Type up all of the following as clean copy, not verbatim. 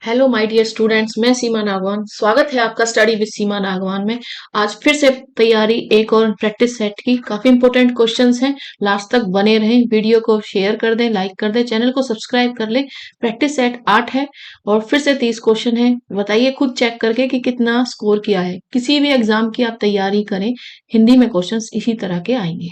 Hello my dear students, मैं सीमा नागवान। स्वागत है आपका स्टडी विद सीमा नागवान में। आज फिर से तैयारी एक और प्रैक्टिस सेट की। काफी इंपॉर्टेंट क्वेश्चंस हैं। लास्ट तक बने रहें। वीडियो को शेयर कर दें, लाइक कर दें, चैनल को सब्सक्राइब कर लें। प्रैक्टिस सेट 8 है और फिर से 30 क्वेश्चन है। बताइए खुद चेक करके कि कितना स्कोर किया है। किसी भी एग्जाम की आप तैयारी करें, हिंदी में क्वेश्चन इसी तरह के आएंगे।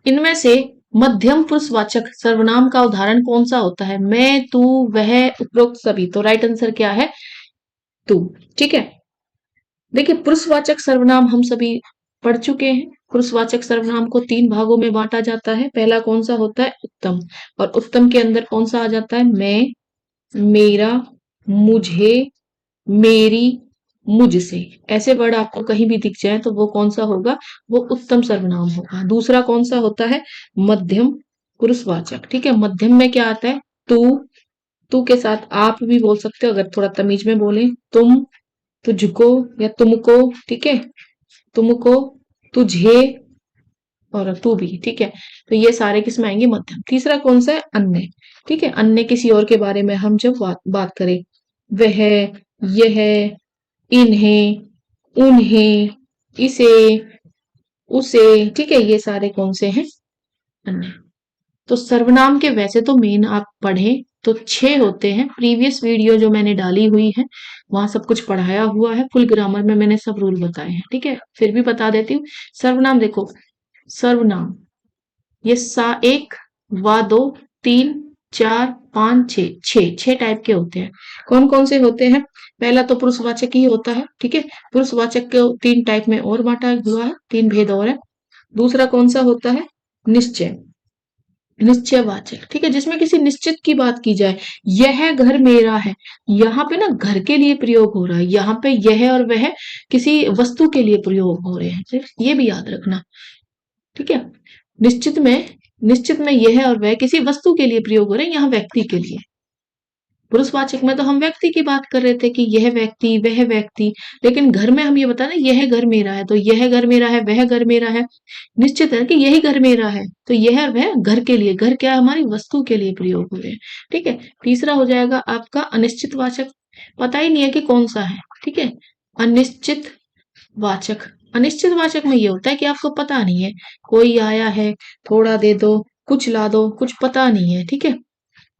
इनमें से मध्यम पुरुषवाचक सर्वनाम का उदाहरण कौन सा होता है? मैं, तू, वह, उपरोक्त सभी। तो राइट आंसर क्या है? तू। ठीक है। देखिए, पुरुषवाचक सर्वनाम हम सभी पढ़ चुके हैं। पुरुषवाचक सर्वनाम को 3 भागों में बांटा जाता है। पहला कौन सा होता है? उत्तम। और उत्तम के अंदर कौन सा आ जाता है? मैं, मेरा, मुझे, मेरी, मुझसे। ऐसे वर्ड आपको कहीं भी दिख जाए तो वो कौन सा होगा? वो उत्तम सर्वनाम होगा। दूसरा कौन सा होता है? मध्यम पुरुषवाचक। ठीक है। मध्यम में क्या आता है? तू। तू के साथ आप भी बोल सकते हो अगर थोड़ा तमीज में बोले। तुम, तुझको या तुमको। ठीक है। तुमको, तुझे और तू भी। ठीक है। तो ये सारे किसमें आएंगे? मध्यम। तीसरा कौन सा है? अन्य। ठीक है। अन्य किसी और के बारे में हम जब बात करें, वह, यह, इन्हें, उन्हें, इसे, उसे। ठीक है। ये सारे कौन से हैं? अन्य। तो सर्वनाम के वैसे तो मेन आप पढ़ें तो 6 होते हैं। प्रीवियस वीडियो जो मैंने डाली हुई है वहां सब कुछ पढ़ाया हुआ है। फुल ग्रामर में मैंने सब रूल बताए हैं। ठीक है। फिर भी बता देती हूँ। सर्वनाम देखो, सर्वनाम ये एक, व दो, तीन, चार, पांच, छह टाइप के होते हैं। कौन कौन से होते हैं? पहला तो पुरुषवाचक ही होता है। ठीक है। पुरुषवाचक को 3 टाइप में और बांटा हुआ है, 3 भेद और है। दूसरा कौन सा होता है? निश्चय। निश्चयवाचक। ठीक है। जिसमें किसी निश्चित की बात की जाए। यह घर मेरा है। यहाँ पे ना घर के लिए प्रयोग हो रहा है। यहाँ पे यह और वह किसी वस्तु के लिए प्रयोग हो रहे हैं। सिर्फ ये भी याद रखना। ठीक है। निश्चित में निश्चित में यह और वह किसी वस्तु के लिए प्रयोग हो रहे हैं, यहाँ व्यक्ति के लिए। पुरुषवाचक में तो हम व्यक्ति की बात कर रहे थे कि यह व्यक्ति, वह व्यक्ति। लेकिन घर में हम ये बता रहे यह घर मेरा है, तो यह घर मेरा है, वह घर मेरा है। निश्चित है कि यही घर मेरा है, तो यह और वह घर के लिए। घर क्या है? हमारी वस्तु के लिए प्रयोग हो रहे हैं। ठीक है। तीसरा हो जाएगा आपका अनिश्चित वाचक। पता ही नहीं है कि कौन सा है। ठीक है। अनिश्चित वाचक। अनिश्चित वाचक में ये होता है कि आपको पता नहीं है। कोई आया है, थोड़ा दे दो, कुछ ला दो, कुछ पता नहीं है। ठीक है।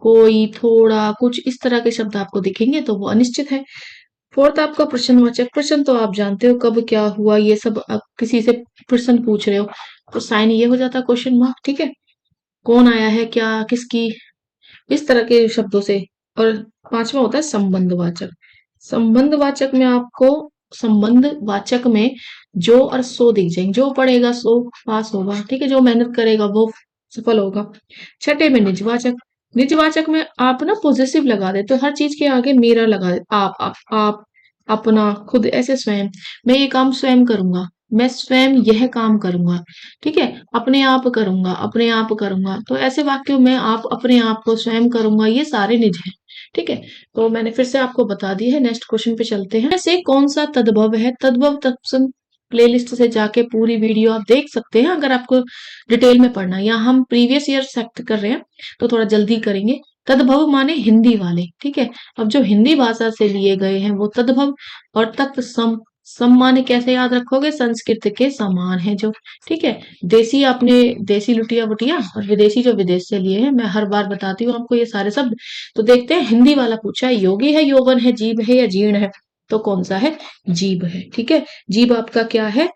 कोई, थोड़ा, कुछ, इस तरह के शब्द आपको दिखेंगे तो वो अनिश्चित है। फोर्थ आपका प्रश्नवाचक। प्रश्न तो आप जानते हो, कब क्या हुआ, ये सब आप किसी से प्रश्न पूछ रहे हो तो साइन ये हो जाता है क्वेश्चन मार्क। ठीक है। कौन आया है, क्या, किसकी, इस तरह के शब्दों से। और पांचवा होता है संबंधवाचक। संबंधवाचक में आपको संबंधवाचक में जो और सो दिख जाएंगे। जो पढ़ेगा सो पास होगा। ठीक है। जो मेहनत करेगा वो सफल होगा। छठे में निजवाचक। निजवाचक में आप ना पॉजिटिव लगा देते हो। हर चीज के आगे मेरा लगा देते। आप, अपना, खुद, ऐसे स्वयं। मैं ये काम स्वयं करूंगा। मैं स्वयं यह काम करूंगा। ठीक है। अपने आप करूंगा, अपने आप करूंगा। तो ऐसे वाक्यों में आप अपने आप को स्वयं करूंगा, ये सारे निज हैं। ठीक है। तो मैंने फिर से आपको बता दी है। नेक्स्ट क्वेश्चन पे चलते हैं। ऐसे कौन सा तद्भव है? तद्भव तत्सम प्लेलिस्ट से जाके पूरी वीडियो आप देख सकते हैं अगर आपको डिटेल में पढ़ना है। यहाँ हम प्रीवियस ईयर सेलेक्ट कर रहे हैं तो थोड़ा जल्दी करेंगे। तद्भव माने हिंदी वाले। ठीक है। अब जो हिंदी भाषा से लिए गए हैं वो तद्भव। और तत्सम, सम माने कैसे याद रखोगे? संस्कृत के समान है जो। ठीक है। देसी आपने देसी लुटिया बुटिया, और विदेशी जो विदेश से लिए हैं। मैं हर बार बताती हूँ आपको ये सारे शब्द। तो देखते हैं। हिंदी वाला पूछा है, योगी है, यौवन है, जीव है या जीर्ण है? तो कौन सा है? जीव है। ठीक है। जीव आपका क्या है?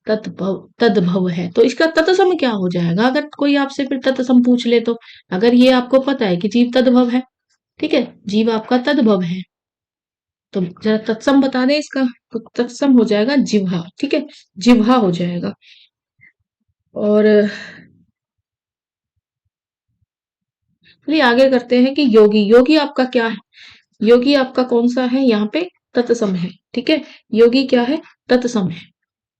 तद्भव। तद्भव है। तो इसका तत्सम क्या हो जाएगा अगर कोई आपसे फिर तत्सम पूछ ले तो? अगर ये आपको पता है कि जीव तद्भव है। ठीक है। जीव आपका तद्भव है तो जरा तत्सम बता दें इसका। तो तत्सम हो जाएगा जिह्वा। ठीक है। जिह्वा हो जाएगा। और चलिए आगे करते हैं कि योगी। योगी आपका क्या है? योगी आपका कौन सा है? यहाँ पे तत्सम है। ठीक है। योगी क्या है? तत्सम है।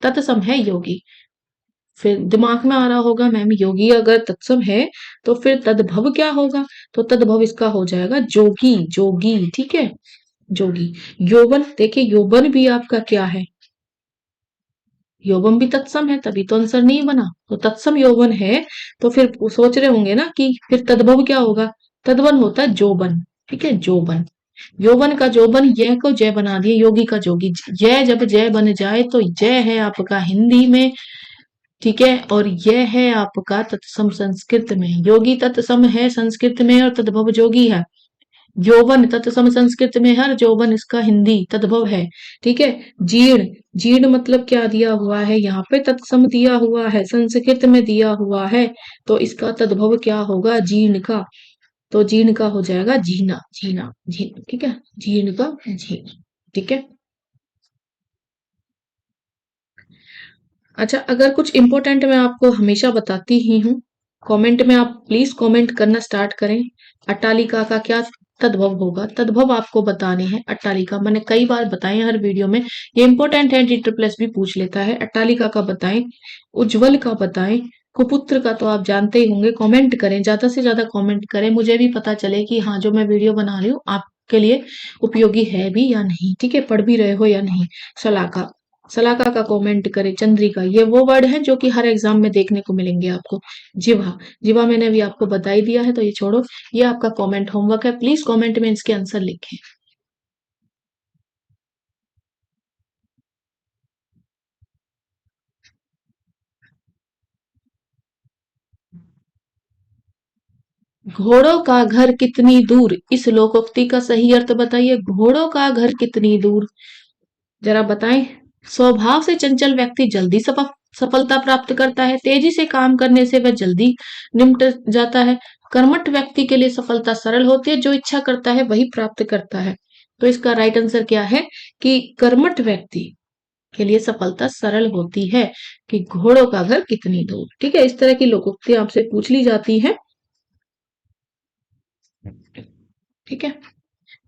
तत्सम है योगी। फिर दिमाग में आ रहा होगा मैम, योगी अगर तत्सम है तो फिर तद्भव क्या होगा? तो तद्भव इसका हो जाएगा जोगी। जोगी। ठीक है। जोगी। यौवन, देखिए यौवन भी आपका क्या है? यौवन भी तत्सम है, तभी तो आंसर नहीं बना। तो तत्सम यौवन है, तो फिर सोच रहे होंगे ना कि फिर तद्भव क्या होगा। तद्भव होता है जोबन। ठीक है, जोबन। यौवन का जोबन, यह को जय बना दिए, योगी का जोगी। यह जब जय बन जाए तो जय है आपका हिंदी में। ठीक है, और यह है आपका तत्सम संस्कृत में। योगी तत्सम है संस्कृत में और तद्भव जोगी है। यौवन तत्सम संस्कृत में है, यौवन इसका हिंदी तद्भव है। ठीक है। जीर्ण, जीर्ण मतलब क्या दिया हुआ है यहाँ पे, तत्सम दिया हुआ है, संस्कृत में दिया हुआ है। तो इसका तद्भव क्या होगा, जीर्ण का। तो जीर्ण का हो जाएगा जीना, जीना, जीर्ण। ठीक है, जीर्ण का जीर्ण। ठीक है। अच्छा, अगर कुछ इंपॉर्टेंट मैं आपको हमेशा बताती ही हूँ, कमेंट में आप प्लीज कमेंट करना स्टार्ट करें। अट्टालिका का क्या तद्भव होगा, तद्भव आपको बताने हैं। अट्टालिका मैंने कई बार बताए हैं हर वीडियो में, ये इंपॉर्टेंट है, डी प्लस भी पूछ लेता है। अट्टालिका का बताएं, उज्जवल का बताएं, कुपुत्र का तो आप जानते ही होंगे। कमेंट करें, ज्यादा से ज्यादा कमेंट करें, मुझे भी पता चले कि हाँ जो मैं वीडियो बना रही हूँ आपके लिए उपयोगी है भी या नहीं। ठीक है, पढ़ भी रहे हो या नहीं। शलाका, सलाका का कमेंट करे। चंद्रिका, ये वो वर्ड है जो कि हर एग्जाम में देखने को मिलेंगे आपको। जिवा, जिवा मैंने अभी आपको बता ही दिया है, तो ये छोड़ो। ये आपका कमेंट होमवर्क है, प्लीज कमेंट में इसके आंसर लिखें। घोड़ों का घर कितनी दूर, इस लोकोक्ति का सही अर्थ बताइए। घोड़ों का घर कितनी दूर, जरा बताएं। स्वभाव से चंचल व्यक्ति जल्दी सफलता प्राप्त करता है। तेजी से काम करने से वह जल्दी निपट जाता है। कर्मठ व्यक्ति के लिए सफलता सरल होती है, जो इच्छा करता है वही प्राप्त करता है। तो इसका राइट आंसर क्या है कि कर्मठ व्यक्ति के लिए सफलता सरल होती है। कि घोड़ों का घर कितनी दूर। ठीक है, इस तरह की लोकोक्ति आपसे पूछ ली जाती है। ठीक है,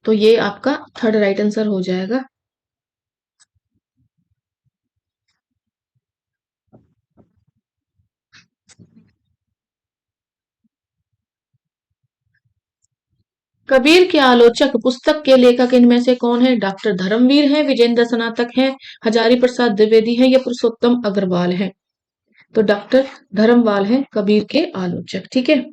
तो ये आपका थर्ड राइट आंसर हो जाएगा। कबीर के आलोचक पुस्तक के लेखक इनमें से कौन है। डॉक्टर धर्मवीर है, विजेंद्र स्नातक है, हजारी प्रसाद द्विवेदी है या पुरुषोत्तम अग्रवाल है। तो डॉक्टर धर्मवाल है कबीर के आलोचक। ठीक है,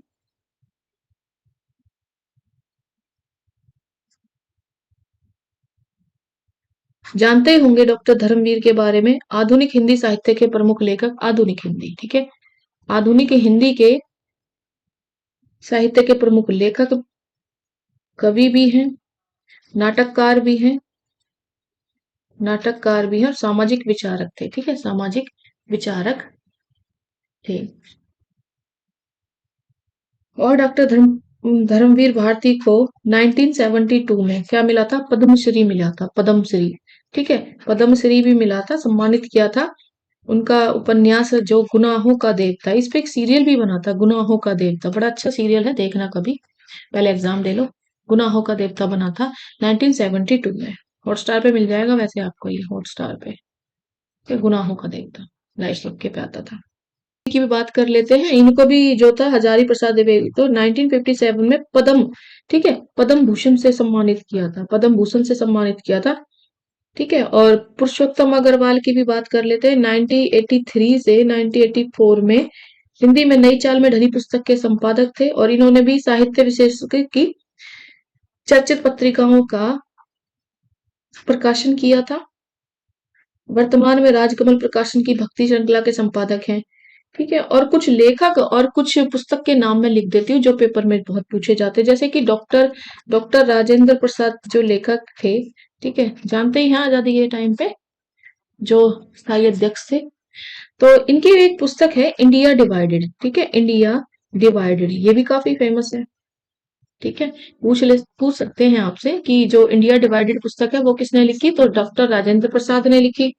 जानते होंगे डॉक्टर धर्मवीर के बारे में। आधुनिक हिंदी साहित्य के प्रमुख लेखक, आधुनिक हिंदी। ठीक है, आधुनिक हिंदी के साहित्य के प्रमुख लेखक, कवि भी हैं, नाटककार भी हैं, नाटककार भी हैं और सामाजिक विचारक थे। ठीक है, सामाजिक विचारक थे। और डॉक्टर धर्मवीर भारती को 1972 में क्या मिला था, पद्मश्री मिला था, पद्मश्री। ठीक है, पद्मश्री भी मिला था, सम्मानित किया था। उनका उपन्यास जो गुनाहों का देवता, इस पे एक सीरियल भी बना था, गुनाहों का देवता। बड़ा अच्छा सीरियल है, देखना कभी, पहले एग्जाम दे लो। गुनाहों का देवता बना था 1972 में। हॉटस्टार पे मिल जाएगा वैसे आपको, ये हॉटस्टार पे। ये गुनाहों का देवता लाइव सबके पे आता था। की भी बात कर लेते हैं। इनको भी जो था हजारी प्रसाद द्विवेदी, तो 1957 में पद्म, ठीक है, पद्म भूषण से सम्मानित किया था, पद्म भूषण से सम्मानित किया था। ठीक है, और पुरुषोत्तम अग्रवाल की भी बात कर लेते हैं। 1983 से 1984 में हिंदी में नई चाल में ढली पुस्तक के संपादक थे, और इन्होंने भी साहित्य विशेषज्ञ की चर्चित पत्रिकाओं का प्रकाशन किया था। वर्तमान में राजकमल प्रकाशन की भक्ति श्रृंखला के संपादक हैं। ठीक है, और कुछ लेखक और कुछ पुस्तक के नाम मैं लिख देती हूँ जो पेपर में बहुत पूछे जाते हैं, जैसे कि डॉक्टर डॉक्टर राजेंद्र प्रसाद जो लेखक थे। ठीक है, जानते ही हैं आजादी के टाइम पे जो स्थायी अध्यक्ष थे। तो इनकी एक पुस्तक है इंडिया डिवाइडेड। ठीक है, इंडिया डिवाइडेड, ये भी काफी फेमस है। ठीक है, पूछ सकते हैं आपसे कि जो इंडिया डिवाइडेड पुस्तक है वो किसने लिखी, तो डॉक्टर राजेंद्र प्रसाद ने लिखी।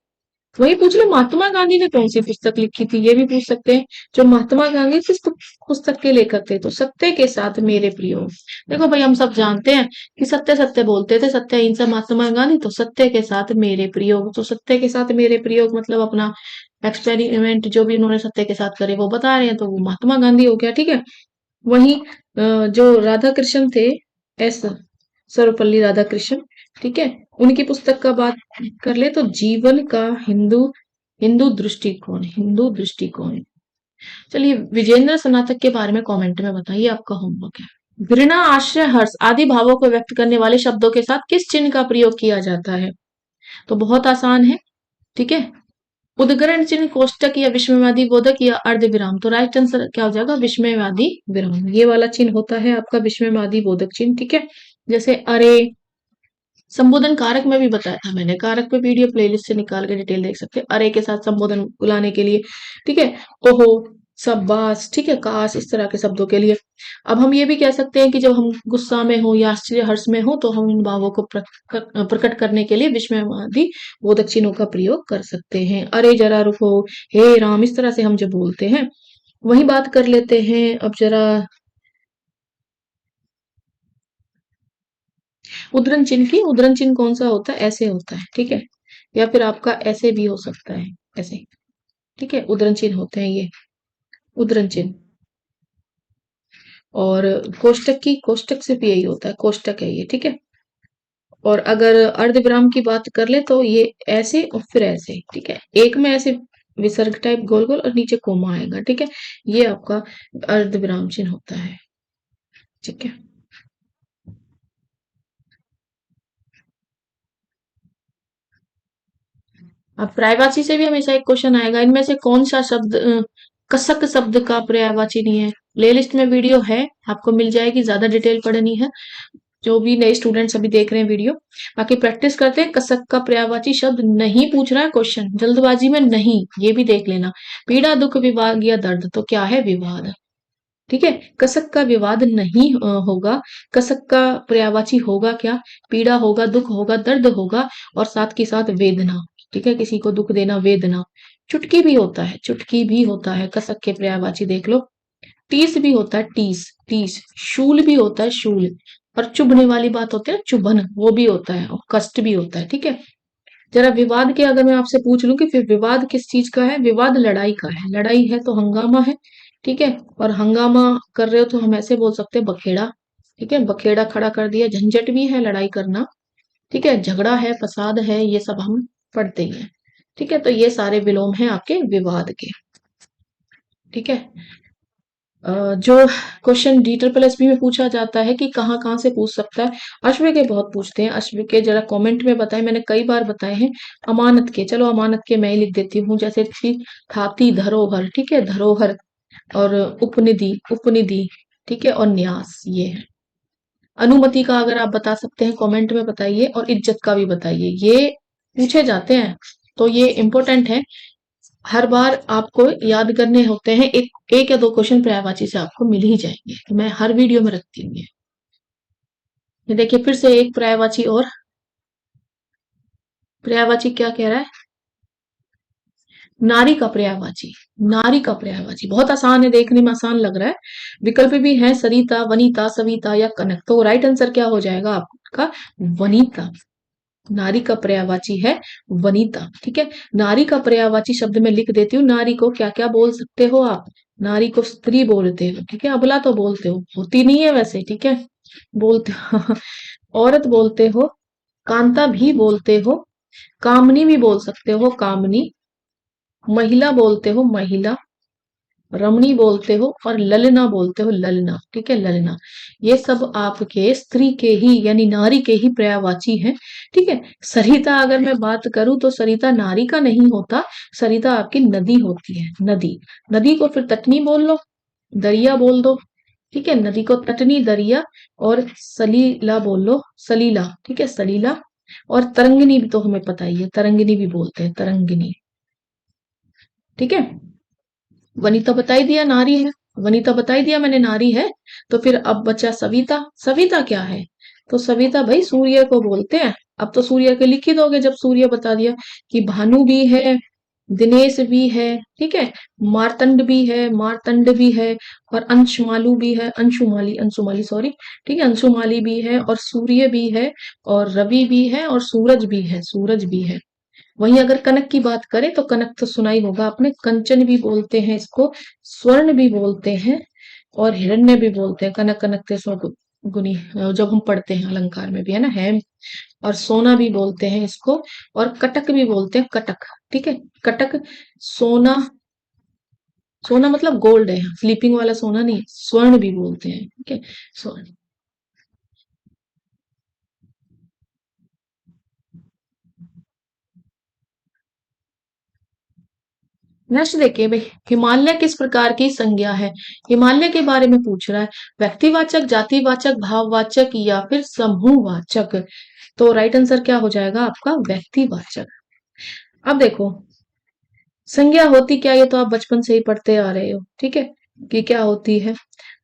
वही पूछ लो महात्मा गांधी ने कौन सी पुस्तक लिखी थी, ये भी पूछ सकते हैं। जो महात्मा गांधी किस पुस्तक के लेखक थे, तो सत्य के साथ मेरे प्रयोग। देखो भाई, हम सब जानते हैं कि सत्य सत्य बोलते थे, सत्य अहिंसा महात्मा गांधी, तो सत्य के साथ मेरे प्रयोग। तो सत्य के साथ मेरे प्रयोग मतलब अपना एक्सपेरिमेंट जो भी उन्होंने सत्य के साथ करे वो बता रहे हैं, तो वो महात्मा गांधी हो गया। ठीक है, वहीं जो राधा कृष्ण थे, एस सर्वपल्ली राधा कृष्ण, ठीक है, उनकी पुस्तक का बात कर ले तो जीवन का हिंदू हिंदू दृष्टिकोण, हिंदू दृष्टिकोण। चलिए, विजेंद्र स्नातक के बारे में कमेंट में बताइए, आपका होमवर्क है। घृणा, आश्रय, हर्ष आदि भावों को व्यक्त करने वाले शब्दों के साथ किस चिन्ह का प्रयोग किया जाता है? तो बहुत आसान है, ठीक है। उद्गरण चिन्ह, कोष्टक या विस्मयवादी बोधक या अर्ध विराम। तो राइट आंसर क्या हो जाएगा? विस्मयवादी विराम। ये वाला चिन्ह होता है आपका विस्मयवादी बोधक चिन्ह, ठीक है। जैसे अरे, संबोधन कारक में भी बताया था मैंने, कारक पे वीडियो प्लेलिस्ट से निकाल के डिटेल देख सकते हैं। अरे के साथ संबोधन बुलाने के लिए, ठीक है। ओहो, शाबाश, ठीक है, काश, इस तरह के शब्दों के लिए। अब हम ये भी कह सकते हैं कि जब हम गुस्सा में हो या आश्चर्य हर्ष में हो तो हम इन भावों को प्रकट करने के लिए विस्मयवादी बोधक चिन्हों का प्रयोग कर सकते हैं। अरे जरा रुको, हे राम, इस तरह से हम जब बोलते हैं। वही बात कर लेते हैं अब जरा उद्धरण चिन्ह की। उद्धरण चिन्ह कौन सा होता है? ऐसे होता है, ठीक है। या फिर आपका ऐसे भी हो सकता है, ऐसे, ठीक है। उद्धरण चिन्ह होते हैं ये, उद्धरण चिन्ह। और कोष्टक की, कोष्टक सिर्फ यही होता है, कोष्टक है ये, ठीक है। और अगर अर्धविराम की बात कर ले तो ये ऐसे और फिर ऐसे, ठीक है। एक में ऐसे विसर्ग टाइप गोल गोल और नीचे कोमा आएगा, ठीक है। ये आपका अर्धविराम चिन्ह होता है, ठीक है। अब पर्यायवाची से भी हमेशा एक क्वेश्चन आएगा, इनमें से कौन सा शब्द कसक शब्द का पर्यायवाची नहीं है? प्ले लिस्ट में वीडियो है, आपको मिल जाएगी, ज्यादा डिटेल पढ़नी है जो भी नए स्टूडेंट्स अभी देख रहे हैं वीडियो। बाकी प्रैक्टिस करते हैं। कसक का पर्यायवाची शब्द नहीं पूछ रहा है क्वेश्चन, जल्दबाजी में नहीं, ये भी देख लेना। पीड़ा, दुख, विवाद या दर्द, तो क्या है? विवाद, ठीक है। कसक का विवाद नहीं होगा। कसक का पर्यायवाची होगा क्या? पीड़ा होगा, दुख होगा, दर्द होगा और साथ के साथ वेदना, ठीक है। किसी को दुख देना, वेदना। चुटकी भी होता है, चुटकी भी होता है कसक के पर्यायवाची, देख लो। टीस भी होता है, टीस, टीस। शूल भी होता है, शूल। और चुभने वाली बात होती है ना, चुभन, वो भी होता है। और कष्ट भी होता है, ठीक है। जरा विवाद के अगर मैं आपसे पूछ लूं कि फिर विवाद किस चीज का है? विवाद लड़ाई का है। लड़ाई है तो हंगामा है, ठीक है। और हंगामा कर रहे हो तो हम ऐसे बोल सकते हैं बखेड़ा, ठीक है। बखेड़ा खड़ा कर दिया, झंझट भी है लड़ाई करना, ठीक है। झगड़ा है, फसाद है, ये सब हम पढ़ते ही हैं, ठीक है। तो ये सारे विलोम हैं आपके विवाद के, ठीक है। जो क्वेश्चन DSSB में पूछा जाता है कि कहाँ कहाँ से पूछ सकता है, अश्व के बहुत पूछते हैं। अश्व के जरा कमेंट में बताएं, मैंने कई बार बताए हैं। अमानत के, चलो अमानत के मैं ही लिख देती हूँ, जैसे कि थाती, धरोहर, ठीक है, धरोहर। और उपनिधि, उपनिधि, ठीक है। और न्यास, ये है। अनुमति का अगर आप बता सकते हैं कमेंट में बताइए, और इज्जत का भी बताइए, ये पूछे जाते हैं। तो ये इंपॉर्टेंट है, हर बार आपको याद करने होते हैं। एक एक या दो क्वेश्चन पर्यायवाची से आपको मिल ही जाएंगे, तो मैं हर वीडियो में रखती हूँ ये देखिए फिर से एक पर्यायवाची। और पर्यायवाची क्या कह रहा है? नारी का पर्यायवाची, नारी का पर्यायवाची बहुत आसान है, देखने में आसान लग रहा है। विकल्प भी है, सरिता, वनिता, सविता या कनक। तो राइट आंसर क्या हो जाएगा आपका? वनिता। नारी का पर्यायवाची है वनिता, ठीक है। नारी का पर्यायवाची शब्द में लिख देती हूँ। नारी को क्या क्या बोल सकते हो आप? नारी को स्त्री बोलते हो, ठीक है। अबला तो बोलते हो, होती नहीं है वैसे, ठीक है, बोलते हो। औरत बोलते हो, कांता भी बोलते हो, कामनी भी बोल सकते हो, कामनी। महिला बोलते हो, महिला। रमणी बोलते हो और ललना बोलते हो, ललना, ठीक है, ललना। ये सब आपके स्त्री के ही यानी नारी के ही पर्यायवाची हैं, ठीक है। सरिता अगर मैं बात करूं तो सरिता नारी का नहीं होता, सरिता आपकी नदी होती है, नदी। नदी को फिर तटनी बोल लो, दरिया बोल दो, ठीक है। नदी को तटनी, दरिया। और सलीला बोल लो, सलीला, ठीक है, सलीला। और तरंगिनी भी तो हमें पता ही है, तरंगिनी भी बोलते हैं, तरंगिनी, ठीक है। वनिता बता ही दिया नारी है, वनिता बता ही दिया मैंने नारी है। तो फिर अब बचा सविता। सविता क्या है? तो सविता भाई सूर्य को बोलते हैं। अब तो सूर्य के लिख ही दोगे जब सूर्य बता दिया। कि भानु भी है, दिनेश भी है, ठीक है। मार्तंड भी है, मार्तंड भी है। और अंशुमालू भी है, अंशुमाली, अंशुमाली सॉरी, ठीक है, अंशुमाली भी है। और सूर्य भी है, और रवि भी है, और सूरज भी है, सूरज भी है। वहीं अगर कनक की बात करें तो कनक तो सुना ही होगा आपने, कंचन भी बोलते हैं इसको, स्वर्ण भी बोलते हैं, और हिरण्य भी बोलते हैं। कनक, कनक ते गुनी, जब हम पढ़ते हैं अलंकार में भी, है ना, है। और सोना भी बोलते हैं इसको, और कटक भी बोलते हैं, कटक। ठीक है, कटक, सोना। सोना मतलब गोल्ड है, स्लीपिंग वाला सोना नहीं, स्वर्ण भी बोलते हैं। ठीक है, स्वर्ण। नेक्स्ट देखिए भाई, हिमालय किस प्रकार की संज्ञा है? हिमालय के बारे में पूछ रहा है। व्यक्तिवाचक, जातिवाचक, भाववाचक या फिर समूहवाचक? तो राइट आंसर क्या हो जाएगा आपका? व्यक्तिवाचक। अब देखो, संज्ञा होती क्या, ये तो आप बचपन से ही पढ़ते आ रहे हो। ठीक है, कि क्या होती है।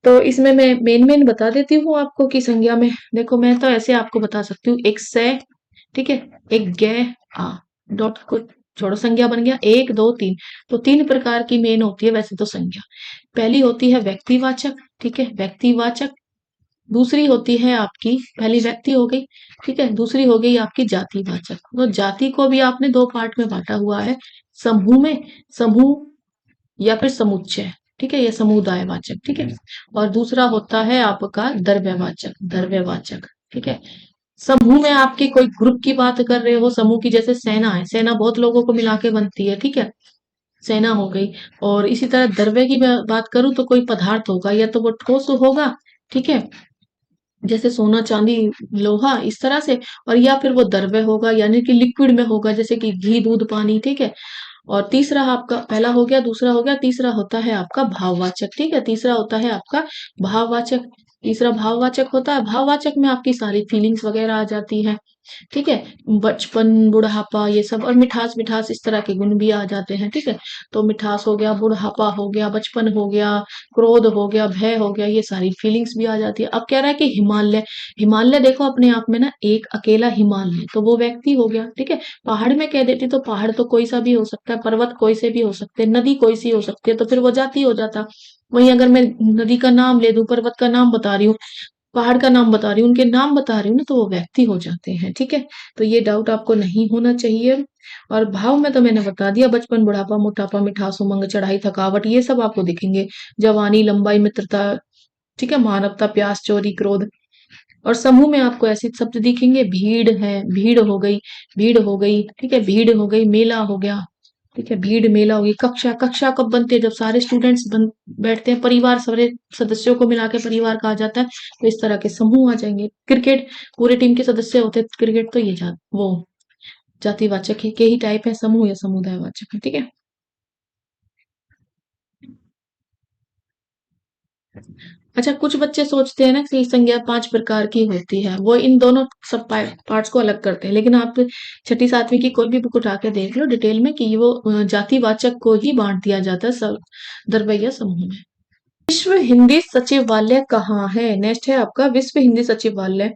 तो इसमें मैं मेन मेन बता देती हूँ आपको कि संज्ञा में, देखो मैं तो ऐसे आपको बता सकती हूँ, एक से, ठीक है, एक गे, आ, डॉट को छोड़ो, संज्ञा बन गया, एक दो तीन। तो तीन प्रकार की मेन होती है वैसे तो संज्ञा। पहली होती है व्यक्तिवाचक, ठीक है, व्यक्तिवाचक। दूसरी होती है आपकी, पहली व्यक्ति हो गई, ठीक है, दूसरी हो गई आपकी जातिवाचक। तो जाति को भी आपने दो पार्ट में बांटा हुआ है, समूह में, समूह या फिर समुच्चय, ठीक है, या समुदायवाचक। ठीक है, और दूसरा होता है आपका द्रव्यवाचक, द्रव्यवाचक। ठीक है, समूह में आपके कोई ग्रुप की बात कर रहे हो, समूह की, जैसे सेना है, सेना बहुत लोगों को मिला के बनती है। ठीक है, सेना हो गई। और इसी तरह द्रव्य की मैं बात करूं तो कोई पदार्थ होगा, या तो वो ठोस होगा, ठीक है, जैसे सोना चांदी लोहा इस तरह से, और या फिर वो द्रव्य होगा यानी कि लिक्विड में होगा, जैसे कि घी दूध पानी। ठीक है, और तीसरा आपका, पहला हो गया, दूसरा हो गया, तीसरा होता है आपका भाववाचक। ठीक है, तीसरा होता है आपका भाववाचक। तीसरा भाववाचक होता है, भाववाचक में आपकी सारी फीलिंग्स वगैरह आ जाती है। ठीक है, बचपन, बुढ़ापा, ये सब, और मिठास, मिठास इस तरह के गुण भी आ जाते हैं। ठीक है, तो मिठास हो गया, बुढ़ापा हो गया, बचपन हो गया, क्रोध हो गया, भय हो गया, ये सारी फीलिंग्स भी आ जाती है। अब कह रहा है कि हिमालय, हिमालय देखो अपने आप में ना एक अकेला हिमालय, तो वो व्यक्ति हो गया। ठीक है, पहाड़ में कह देती तो पहाड़ तो कोई सा भी हो सकता है, पर्वत कोई से भी हो सकते हैं, नदी कोई सी हो सकती है, तो फिर वो जाति हो जाता। वहीं अगर मैं नदी का नाम ले दूं, पर्वत का नाम बता रही हूँ, पहाड़ का नाम बता रही हूँ, उनके नाम बता रही हूँ ना, तो वो व्यक्ति हो जाते हैं। ठीक है, तो ये डाउट आपको नहीं होना चाहिए। और भाव में तो मैंने बता दिया, बचपन, बुढ़ापा, मोटापा, मिठास, उमंग, चढ़ाई, थकावट, ये सब आपको दिखेंगे। जवानी, लंबाई, मित्रता, ठीक है, मानवता, प्यास, चोरी, क्रोध। और समूह में आपको ऐसे शब्द दिखेंगे, भीड़ है, भीड़ हो गई, भीड़ हो गई, ठीक है, भीड़ हो गई, मेला हो गया। ठीक है, भीड़, मेला हो गई। कक्षा, कक्षा कब बनती है? जब सारे स्टूडेंट्स बैठते हैं, परिवार, सारे सदस्यों को मिला के परिवार कहा जाता है। तो इस तरह के समूह आ जाएंगे। क्रिकेट, पूरे टीम के सदस्य होते हैं क्रिकेट, तो ये वो जातिवाचक के ही टाइप है, समूह या समुदायवाचक है। ठीक है, अच्छा, कुछ बच्चे सोचते हैं ना कि संज्ञा पांच प्रकार की होती है, वो इन दोनों सब पार्ट्स को अलग करते हैं, लेकिन आप छठी सातवीं की कोई भी बुक उठा के देख लो डिटेल में, कि ये वो जातिवाचक को ही बांट दिया जाता है सब दरबैया समूह में। विश्व हिंदी सचिवालय कहाँ है? नेक्स्ट है आपका, विश्व हिंदी सचिवालय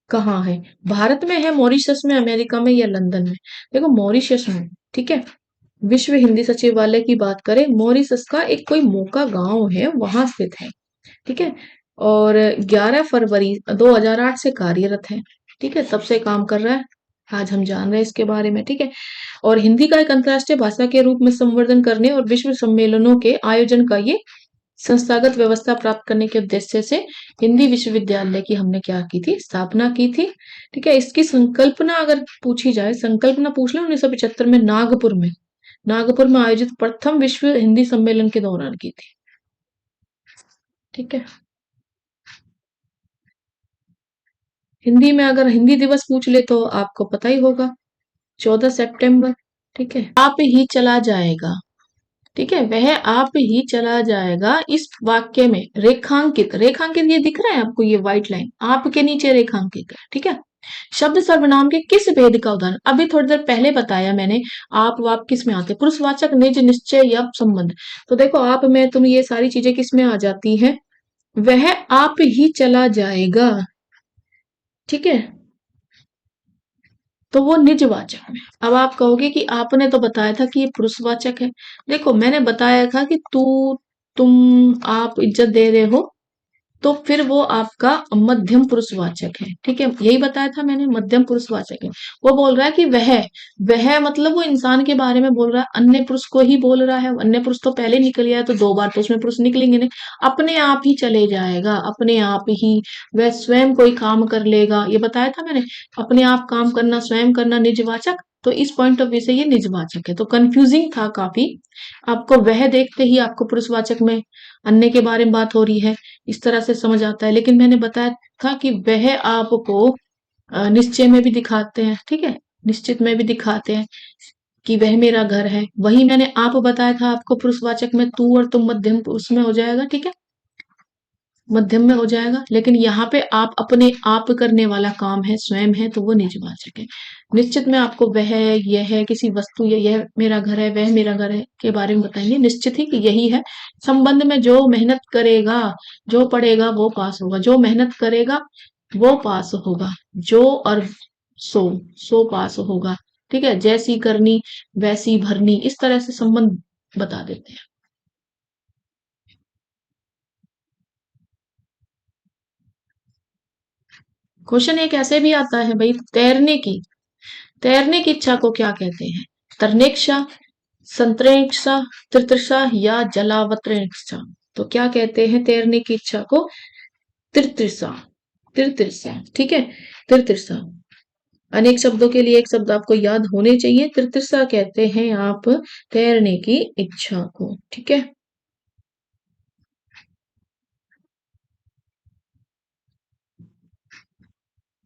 कहाँ है? भारत में है, मॉरिशस में, अमेरिका में, या लंदन में? देखो मॉरिशस में। ठीक है, विश्व हिंदी सचिवालय की बात करें, मॉरिशस का एक कोई मोका गांव है, वहां स्थित है। ठीक है, और 11 फरवरी 2008 से कार्यरत है। ठीक है, तब से काम कर रहा है, आज हम जान रहे हैं इसके बारे में। ठीक है, और हिंदी का एक अंतर्राष्ट्रीय भाषा के रूप में संवर्धन करने और विश्व सम्मेलनों के आयोजन का ये संस्थागत व्यवस्था प्राप्त करने के उद्देश्य से हिंदी विश्वविद्यालय की हमने क्या की थी? स्थापना की थी। ठीक है, इसकी संकल्पना अगर पूछी जाए, संकल्पना पूछ लो, 1975 में नागपुर में, नागपुर में आयोजित प्रथम विश्व हिंदी सम्मेलन के दौरान की थी। ठीक है, हिंदी में अगर हिंदी दिवस पूछ ले तो आपको पता ही होगा, 14 सितंबर। ठीक है, आप ही चला जाएगा। ठीक है, वह आप ही चला जाएगा, इस वाक्य में रेखांकित, रेखांकित ये दिख रहा है आपको, ये व्हाइट लाइन आपके नीचे रेखांकित है। ठीक है, शब्द सर्वनाम के किस भेद का उदाहरण? अभी थोड़ी देर पहले बताया मैंने। आप वाप किस में आते? पुरुषवाचक, निज, निश्चय या संबंध। तो देखो आप में तुम, ये सारी चीजें किस में आ जाती हैं? वह आप ही चला जाएगा। ठीक है, तो वो निजवाचक में। अब आप कहोगे कि आपने तो बताया था कि ये पुरुषवाचक है। देखो मैंने बताया था कि तू, तुम, आप इज्जत दे रहे हो तो फिर वो आपका मध्यम पुरुषवाचक है। ठीक है, यही बताया था मैंने, मध्यम पुरुषवाचक है। वो बोल रहा है कि वह मतलब वो इंसान के बारे में बोल रहा है, अन्य पुरुष को ही बोल रहा है। अन्य पुरुष तो पहले निकल गया है, तो दो बार तो उसमें पुरुष निकलेंगे नहीं, अपने आप ही चले जाएगा, अपने आप ही। वह स्वयं कोई काम कर लेगा, ये बताया था मैंने। अपने आप काम करना, स्वयं करना निजवाचक, तो इस पॉइंट ऑफ व्यू से ये निजवाचक है। तो कंफ्यूजिंग था काफी। आपको वह देखते ही आपको पुरुषवाचक में अन्य के बारे में बात हो रही है, इस तरह से समझ आता है। लेकिन मैंने बताया था कि वह आपको निश्चय में भी दिखाते हैं, ठीक है, निश्चित में भी दिखाते हैं कि वह मेरा घर है। वही मैंने आप बताया था आपको, पुरुषवाचक में तू और तुम मध्यम पुरुष में हो जाएगा, ठीक है, मध्यम में हो जाएगा। लेकिन यहाँ पे आप अपने आप करने वाला काम है, स्वयं है, तो वो निजवाचक है। निश्चित में आपको वह, यह है, किसी वस्तु, यह मेरा घर है, वह मेरा घर है के बारे में बताएंगे। निश्चित ही कि यही है। संबंध में जो मेहनत करेगा, जो पढ़ेगा वो पास होगा, जो मेहनत करेगा वो पास होगा, जो और सो, सो पास होगा। ठीक है, जैसी करनी वैसी भरनी, इस तरह से संबंध बता देते हैं। क्वेश्चन एक ऐसे भी आता है भाई, तैरने की इच्छा को क्या कहते हैं? तरनेक्षा, संतरेक्षा, तितृषा या जलावतरेक्षा? तो क्या कहते हैं तैरने की इच्छा को? तितृषा, तितृषा, ठीक है, तितृषा। अनेक शब्दों के लिए एक शब्द आपको याद होने चाहिए। तितृषा कहते हैं आप तैरने की इच्छा को, ठीक है।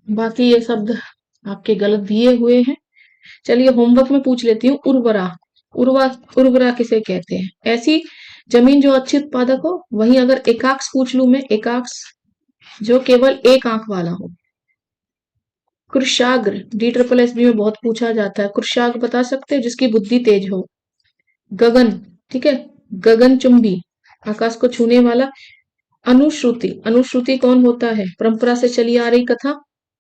बाकी ये शब्द आपके गलत दिए हुए हैं। चलिए होमवर्क में पूछ लेती हूँ। उर्वरा, उर्वा उर्वरा किसे कहते हैं? ऐसी जमीन जो अच्छी उत्पादक हो। वहीं अगर एकाक्ष पूछ लूं मैं, एकाक्ष जो केवल एक आंख वाला हो। कृशाग्र, डी ट्रिपल एस बी में बहुत पूछा जाता है। कृशाग्र बता सकते हैं? जिसकी बुद्धि तेज हो। गगन, ठीक है, गगनचुंबी, आकाश को छूने वाला। अनुश्रुति, अनुश्रुति कौन होता है? परंपरा से चली आ रही कथा।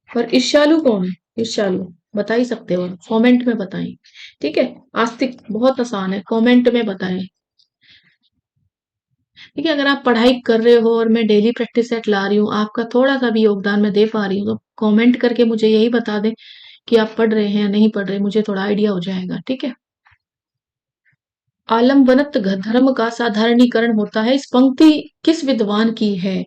और ईर्ष्यालु कौन है? ईर्ष्यालु बता ही सकते हो, कमेंट में बताएं, ठीक है। आस्तिक बहुत आसान है, कमेंट में बताएं, ठीक है। अगर आप पढ़ाई कर रहे हो और मैं डेली प्रैक्टिस सेट ला रही हूँ, आपका थोड़ा सा भी योगदान मैं दे पा रही हूँ, तो कमेंट करके मुझे यही बता दें कि आप पढ़ रहे हैं या नहीं पढ़ रहे, मुझे थोड़ा आइडिया हो जाएगा, ठीक है। आलम्बनत धर्म का साधारणीकरण होता है, इस पंक्ति किस विद्वान की है?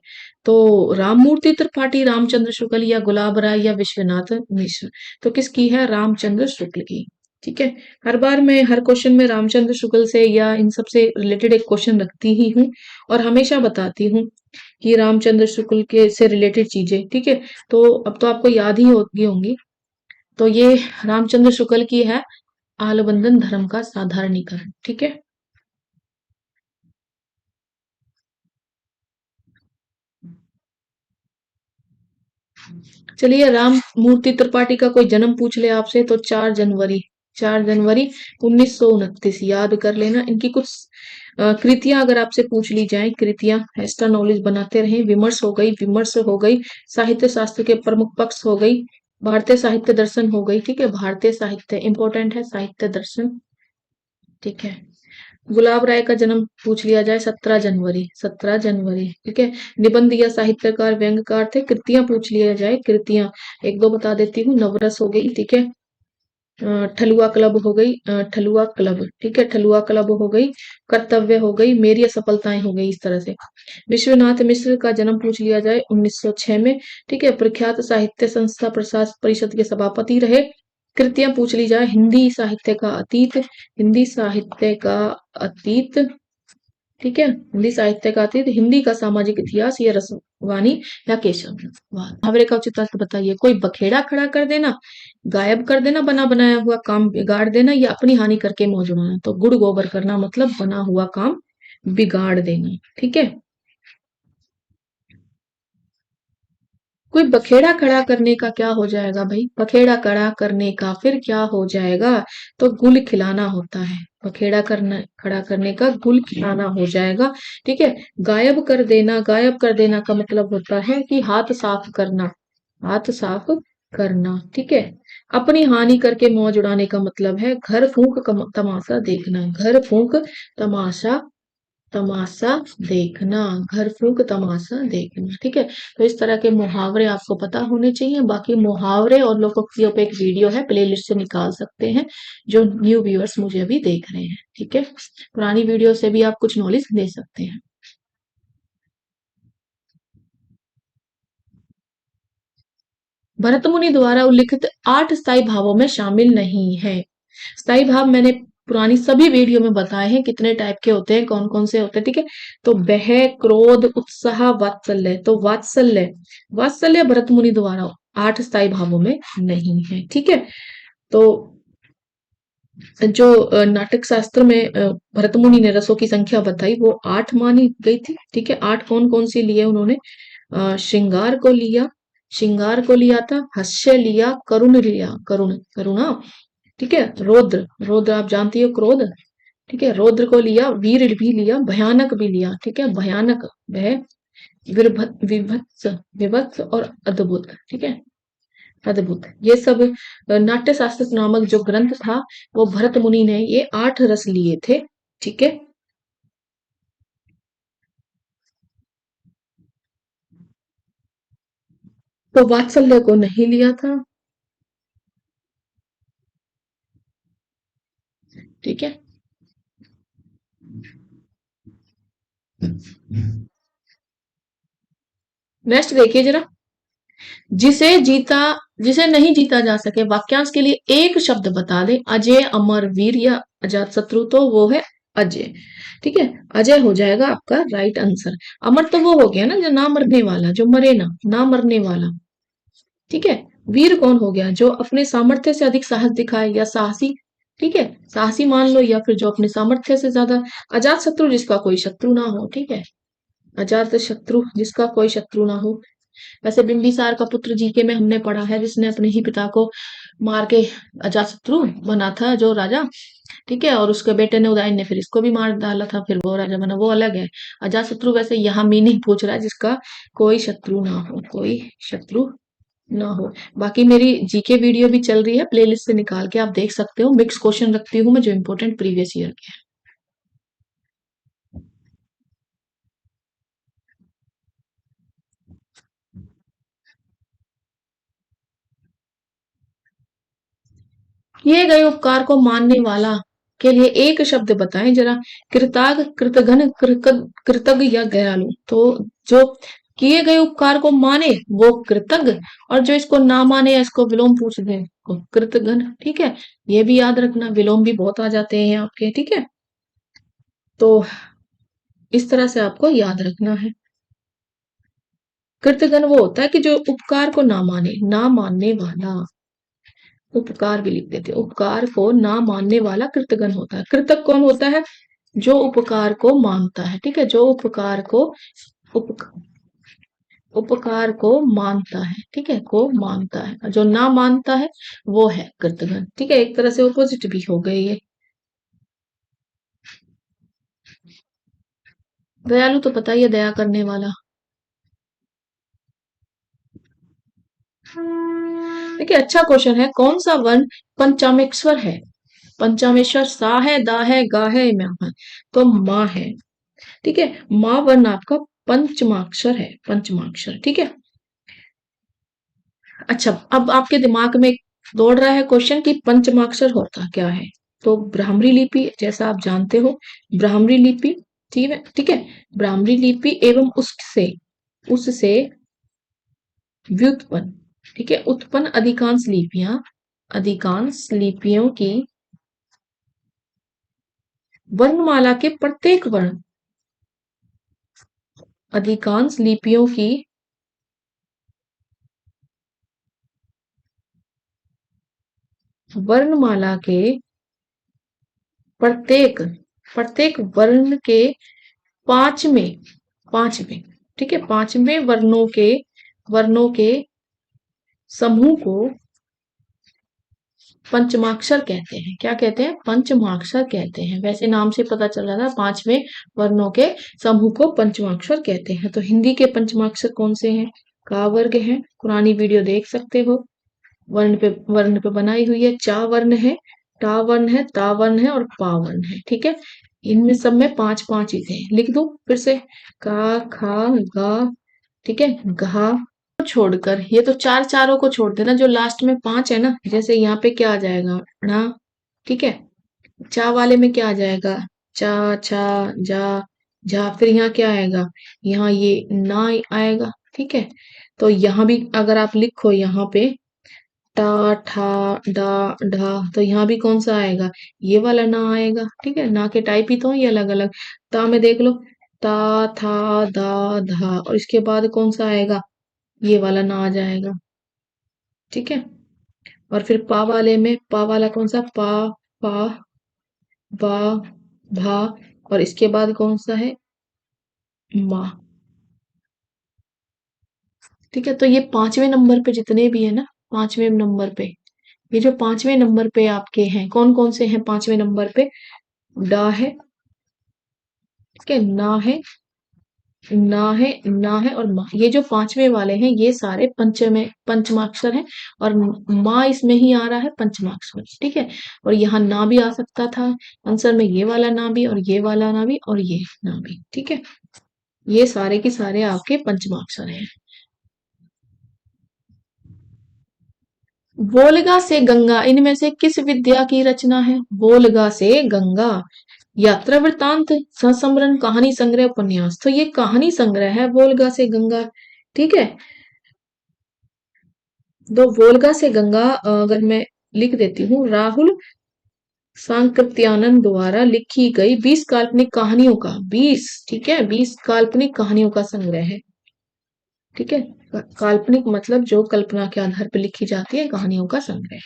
तो राममूर्ति त्रिपाठी, रामचंद्र शुक्ल या गुलाब राय या विश्वनाथ मिश्र? तो किसकी है? रामचंद्र शुक्ल की, ठीक है। हर बार मैं हर क्वेश्चन में रामचंद्र शुक्ल से या इन सब से रिलेटेड एक क्वेश्चन रखती ही हूँ, और हमेशा बताती हूँ कि रामचंद्र शुक्ल के से रिलेटेड चीजें, ठीक है। तो अब तो आपको याद ही होंगी। तो ये रामचंद्र शुक्ल की है, आलबंधन धर्म का साधारणीकरण, ठीक है। चलिए राम मूर्ति त्रिपाठी का कोई जन्म पूछ ले आपसे, तो 4 जनवरी, 4 जनवरी 1929, याद कर लेना। इनकी कुछ कृतियां अगर आपसे पूछ ली जाए, कृतियां एक्स्ट्रा नॉलेज बनाते रहे। विमर्श हो गई, विमर्श हो गई, साहित्य शास्त्र के प्रमुख पक्ष हो गई, भारतीय साहित्य दर्शन हो गई, ठीक है। भारतीय साहित्य इंपॉर्टेंट है, साहित्य दर्शन, ठीक है। गुलाब राय का जन्म पूछ लिया जाए, 17 जनवरी, 17 जनवरी, ठीक है। निबंध या साहित्यकार, व्यंग्यकार थे। कृतियां पूछ लिया जाए, कृतियां एक दो बता देती हूँ। नवरस हो गई, ठीक है। ठलुआ क्लब हो गई, ठलुआ क्लब, ठीक है, ठलुआ क्लब हो गई। कर्तव्य हो गई, मेरी असफलताएं हो गई, इस तरह से। विश्वनाथ मिश्र का जन्म पूछ लिया जाए 1906 में, ठीक है। प्रख्यात साहित्य संस्था प्रशासन परिषद के सभापति रहे। कृतियां पूछ ली जाए, हिंदी साहित्य का अतीत, हिंदी साहित्य का अतीत, ठीक है, हिंदी साहित्य का अतीत, हिंदी का सामाजिक इतिहास, या रसवानी या केशव वाद। मुहावरे का उचित अर्थ बताइए। कोई बखेड़ा खड़ा कर देना, गायब कर देना, बना बनाया हुआ काम बिगाड़ देना, या अपनी हानि करके मौज उड़ाना। तो गुड़ गोबर करना मतलब बना हुआ काम बिगाड़ देना, ठीक है। कोई बखेड़ा खड़ा करने का क्या हो जाएगा भाई? बखेड़ा खड़ा करने का फिर क्या हो जाएगा? तो गुल खिलाना होता है। बखेड़ा करना, खड़ा करने का गुल खिलाना हो जाएगा, ठीक है। गायब कर देना, गायब कर देना का मतलब होता है कि हाथ साफ करना, हाथ साफ करना, ठीक है। अपनी हानि करके मौज उड़ाने का मतलब है घर फूंक तमाशा देखना, घर फूंक तमाशा तमाशा देखना, घर फूंक तमाशा देखना, ठीक है। तो इस तरह के मुहावरे आपको पता होने चाहिए। बाकी मुहावरे और लोकोक्तियों पे एक वीडियो है, प्लेलिस्ट से निकाल सकते हैं, जो न्यू व्यूअर्स मुझे अभी देख रहे हैं, ठीक है। पुरानी वीडियो से भी आप कुछ नॉलेज ले सकते हैं। भरत मुनि द्वारा उल्लिखित 8 स्थायी भावों में शामिल नहीं है। स्थायी भाव मैंने पुरानी सभी वीडियो में बताए हैं कितने टाइप के होते हैं, कौन कौन से होते हैं, ठीक है। तो वह, क्रोध, उत्साह, वात्सल्य। तो वात्सल्य, वात्सल्य भरत मुनि द्वारा 8 स्थायी भावों में नहीं है, ठीक है। तो जो नाटक शास्त्र में भरत मुनि ने रसों की संख्या बताई वो 8 मानी गई थी, ठीक है। 8 कौन कौन सी लिए उन्होंने? श्रृंगार को लिया, श्रृंगार को लिया था, हास्य लिया, करुण लिया, करुण, करुणा, ठीक है। रौद्र, रौद्र आप जानती हो, क्रोध, ठीक है। रौद्र को लिया, वीर भी लिया, भयानक भी लिया, ठीक है। भयानक, वह, विभत्स, विभत्स और अद्भुत, ठीक है। अद्भुत, ये सब नाट्य शास्त्र नामक जो ग्रंथ था वो भरत मुनि ने ये 8 रस लिए थे, ठीक है। तो वात्सल्य को नहीं लिया था, ठीक है। नेक्स्ट देखिए जरा, जिसे जीता, जिसे नहीं जीता जा सके, वाक्यांश के लिए एक शब्द बता दे। अजय, अमर, वीर या अजात शत्रु। तो वो है अजय, ठीक है। अजय हो जाएगा आपका राइट आंसर। अमर तो वो हो गया ना जो ना मरने वाला, जो मरे ना, ना मरने वाला, ठीक है। वीर कौन हो गया? जो अपने सामर्थ्य से अधिक साहस दिखाए या साहसी, ठीक है, साहसी मान लो, या फिर जो अपने सामर्थ्य से ज्यादा। अजात शत्रु जिसका कोई शत्रु ना हो, ठीक है। अजात शत्रु जिसका कोई शत्रु ना हो। वैसे बिंबिसार का पुत्र जीके में हमने पढ़ा है, जिसने अपने ही पिता को मार के अजातशत्रु बना था जो राजा, ठीक है। और उसके बेटे ने, उदयन ने फिर इसको भी मार डाला था, फिर वो राजा बना, वो अलग है। अजातशत्रु वैसे यहाँ मीनिंग पूछ रहा है जिसका कोई शत्रु ना हो, कोई शत्रु ना हो। बाकी मेरी जीके वीडियो भी चल रही है, प्लेलिस्ट से निकाल के आप देख सकते हो। मिक्स क्वेश्चन रखती हूँ मैं जो इम्पोर्टेंट प्रीवियस ईयर के हैं। किए गए उपकार को मानने वाला के लिए एक शब्द बताएं जरा। कृताग, कृतघ्न, कृतज्ञ या दयालु। तो जो किए गए उपकार को माने वो कृतज्ञ, और जो इसको ना माने या इसको विलोम पूछ दे वो कृतघ्न, ठीक है। ये भी याद रखना, विलोम भी बहुत आ जाते हैं आपके, ठीक है। तो इस तरह से आपको याद रखना है। कृतघ्न वो होता है कि जो उपकार को ना माने, ना मानने वाला। उपकार भी लिख देते हैं, उपकार को ना मानने वाला कृतघ्न होता है। कृतज्ञ कौन होता है? जो उपकार को मानता है, ठीक है। जो उपकार को, उप, उपकार को मानता है, ठीक है, को मानता है। जो ना मानता है वो है कृतघ्न, ठीक है। एक तरह से ऑपोजिट भी हो गए ये। दयालु तो पता ही है, दया करने वाला। देखिए अच्छा क्वेश्चन है, कौन सा वर्ण पंचमेश्वर है? पंचमेश्वर सा है, दा है, गा है, म्या है। तो माँ है, ठीक है। माँ वर्ण आपका पंचमाक्षर है, पंचमाक्षर, ठीक है। अच्छा, अब आपके दिमाग में दौड़ रहा है क्वेश्चन कि पंचमाक्षर होता क्या है। तो ब्राह्मणी लिपि जैसा आप जानते हो, ब्राह्मणी लिपि, ठीक है, ठीक है। ब्राह्मणी लिपि एवं उससे, उससे व्युत्पन्न, ठीक है, उत्पन्न अधिकांश लिपियां, अधिकांश लिपियों की वर्णमाला के प्रत्येक वर्ण, अधिकांश लिपियों की वर्णमाला के प्रत्येक, प्रत्येक वर्ण के पांचवें, पांचवें, ठीक है, पांचवें वर्णों के, वर्णों के समूह को पंचमाक्षर कहते हैं। क्या कहते हैं? पंचमाक्षर कहते हैं। वैसे नाम से पता चल रहा था, पांचवें वर्णों के समूह को पंचमाक्षर कहते हैं। तो हिंदी के पंचमाक्षर कौन से हैं? का वर्ग है, पुरानी वीडियो देख सकते हो, वर्ण पे बनाई हुई है। चा वर्ण है, टा वर्ण है, ता वर्ण है और पा वर्ण है, ठीक है। इनमें सब में पांच पांच ही थे, लिख दो फिर से। का, खा, गा, ठीक है, घा को छोड़कर, ये तो चार चारों को छोड़ देना, जो लास्ट में पांच है ना, जैसे यहाँ पे क्या आ जाएगा, णा, ठीक है। चा वाले में क्या आ जाएगा, चा, छा, जा, झा, फिर यहाँ क्या आएगा, यहाँ ये ना आएगा, ठीक है। तो यहाँ भी अगर आप लिखो यहाँ पे टा, ठा, डा, ढा, तो यहाँ भी कौन सा आएगा, ये वाला ना आएगा, ठीक है। ना के टाइप ही तो हैं ये अलग अलग। ता में देख लो, ता, था, दा, धा, और इसके बाद कौन सा आएगा, ये वाला ना आ जाएगा, ठीक है। और फिर पा वाले में, पा वाला कौन सा, पा, पा, बा, भा, और इसके बाद कौन सा है, मा, ठीक है। तो ये पांचवें नंबर पे जितने भी है ना, पांचवें नंबर पे, ये जो पांचवें नंबर पे आपके हैं, कौन कौन से हैं पांचवें नंबर पे, डा है, ठीक है, ना है और मा, ये जो पांचवे वाले हैं ये सारे पंचमे पंचमाक्षर हैं, और माँ इसमें ही आ रहा है पंचमाक्षर, ठीक है। और यहाँ ना भी आ सकता था आंसर में, ये वाला ना भी, और ये वाला ना भी, और ये ना भी, ठीक है। ये सारे के सारे आपके पंचमाक्षर हैं। वोल्गा से गंगा इनमें से किस विद्या की रचना है, वोल्गा से गंगा, यात्रा वृतांत, सस्मरण, कहानी संग्रह, उपन्यास, तो ये कहानी संग्रह है वोल्गा से गंगा, ठीक है। तो वोल्गा से गंगा अगर मैं लिख देती हूँ, राहुल सांकृत्यानंद द्वारा लिखी गई 20 काल्पनिक कहानियों का, 20, ठीक है, 20 काल्पनिक कहानियों का संग्रह है, ठीक है। काल्पनिक मतलब जो कल्पना के आधार पर लिखी जाती है कहानियों का संग्रह।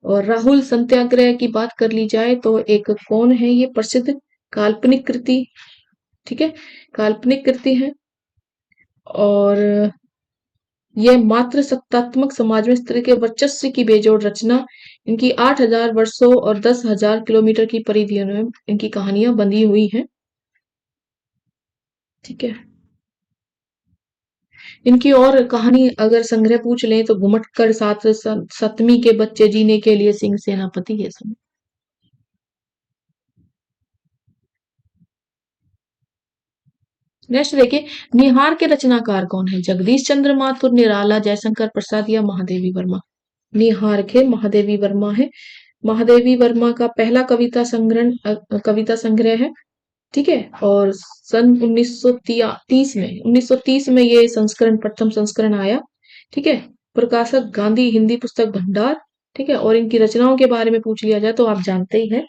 और राहुल सत्याग्रह की बात कर ली जाए तो एक कौन है ये प्रसिद्ध काल्पनिक कृति, ठीक है, काल्पनिक कृति है। और यह मात्र सत्तात्मक समाज में स्त्री के वर्चस्व की बेजोड़ रचना, इनकी 8,000 वर्षों और 10,000 किलोमीटर की परिधियों में इनकी कहानियां बंधी हुई हैं, ठीक है। इनकी और कहानी अगर संग्रह पूछ लें तो घुमटकर साथ सतमी के बच्चे, जीने के लिए सिंह सेनापति, ये सब। नेक्स्ट देखिए, निहार के रचनाकार कौन है, जगदीश चंद्र माथुर, निराला, जयशंकर प्रसाद या महादेवी वर्मा। निहार के महादेवी वर्मा है। महादेवी वर्मा का पहला कविता संग्रह है, ठीक है। और सन 1930 में ये संस्करण, प्रथम संस्करण आया, ठीक है। प्रकाशक गांधी हिंदी पुस्तक भंडार, ठीक है। और इनकी रचनाओं के बारे में पूछ लिया जाए तो आप जानते ही हैं,